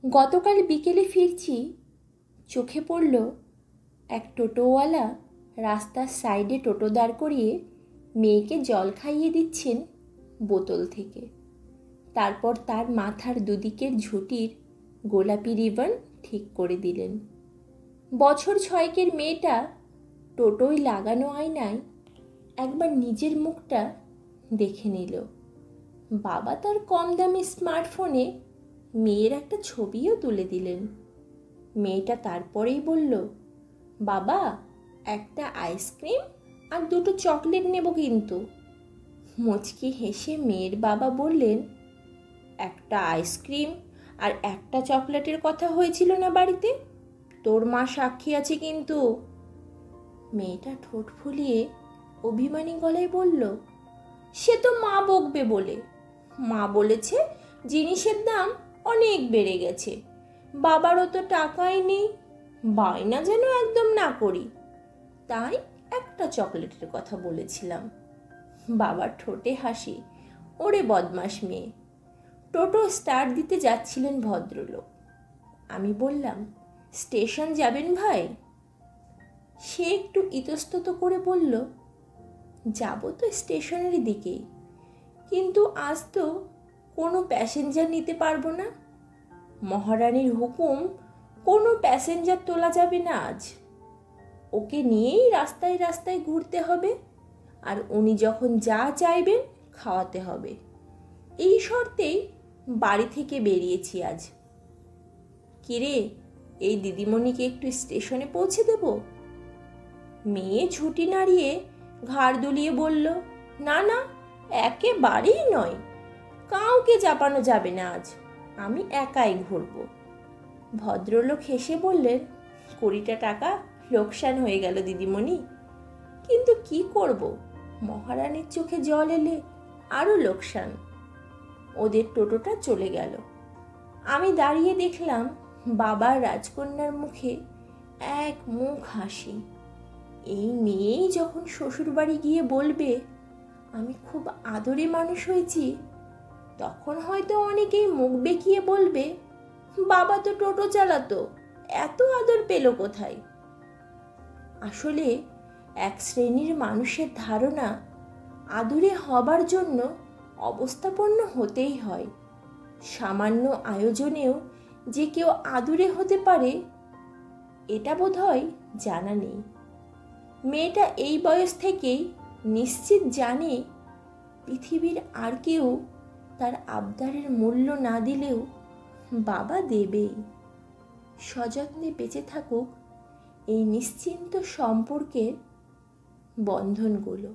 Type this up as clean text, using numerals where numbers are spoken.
গতকাল বিকেলে ফিরছি, চোখে পড়ল এক টোটোওয়ালা রাস্তার সাইডে টোটো দাঁড় করিয়ে মেয়েকে জল খাইয়ে দিচ্ছেন বোতল থেকে। তারপর তার মাথার দুদিকের ঝুঁটির গোলাপি রিবন ঠিক করে দিলেন। বছর 6 মেয়েটা টোটোয় লাগানো আয়নায় একবার নিজের মুখটা দেখে নিল। বাবা তার কম দামি স্মার্টফোনে মেয়ের একটা ছবিও তুলে দিলেন। মেয়েটা তারপরেই বলল, বাবা একটা আইসক্রিম আর 2টো চকলেট নেব কিন্তু। মুচকি হেসে মেয়ের বাবা বললেন, একটা আইসক্রিম আর একটা চকলেটের কথা হয়েছিল না বাড়িতে? তোর মা সাক্ষী আছে কিন্তু। মেয়েটা ঠোঁট ফুলিয়ে অভিমানী গলায় বলল, সে তো মা বকবে বলে। মা বলেছে জিনিসের দাম অনেক বেড়ে গেছে, বাবারও তো টাকাই নেই, বায়না যেন একদম না করি, তাই একটা চকলেটের কথা বলেছিলাম। বাবার ঠোঁটে হাসি। ওরে বদমাস মেয়ে। টোটো স্টার্ট দিতে যাচ্ছিলেন ভদ্রলোক। আমি বললাম, স্টেশন যাবেন ভাই? সে একটু ইতস্তত করে বলল, যাব তো স্টেশনের দিকেই, কিন্তু আজ তো কোনো প্যাসেঞ্জার নিতে পারবো না। মহারানীর হুকুম, কোনো প্যাসেঞ্জার তোলা যাবে না আজ। ওকে নিয়েই রাস্তায় রাস্তায় ঘুরতে হবে, আর উনি যখন যা চাইবেন খাওয়াতে হবে। এই শর্তেই বাড়ি থেকে বেরিয়েছি আজ। কিরে, এই দিদিমণিকে একটু স্টেশনে পৌঁছে দেব? মেয়ে ছুটি নাড়িয়ে ঘাড় দুলিয়ে বলল, না না, একেবারেই নয়, কাউকে চাপানো যাবে না আজ, আমি একাই ঘুরব। ভদ্রলোক হেসে বললেন, 20টা টাকা লোকসান হয়ে গেল দিদিমণি, কিন্তু কি করব, মহারানীর চোখে জল এলে আরও লোকসান। ওদের টোটোটা চলে গেল। আমি দাঁড়িয়ে দেখলাম বাবার রাজকন্যার মুখে এক মুখ হাসি। এই মেয়েই যখন শ্বশুরবাড়ি গিয়ে বলবে আমি খুব আদরে মানুষ হয়েছি, তখন হয়তো অনেকেই মুখ বেঁকিয়ে বলবে, বাবা তো টোটো চালাতো, এত আদর পেল কোথায়? আসলে এক শ্রেণীর মানুষের ধারণা, আদরে হবার জন্য অবস্থাপন্ন হতেই হয়। সামান্য আয়োজনেও যে কেউ আদরে হতে পারে, এটা বোধহয় জানা নেই। মেয়েটা এই বয়স থেকেই নিশ্চিত জানে পৃথিবীর আর কেউ তার আবদারের মূল্য না দিলেও বাবা দেবেই। সযত্নে বেঁচে থাকুক এই নিশ্চিন্ত সম্পর্কের বন্ধনগুলো।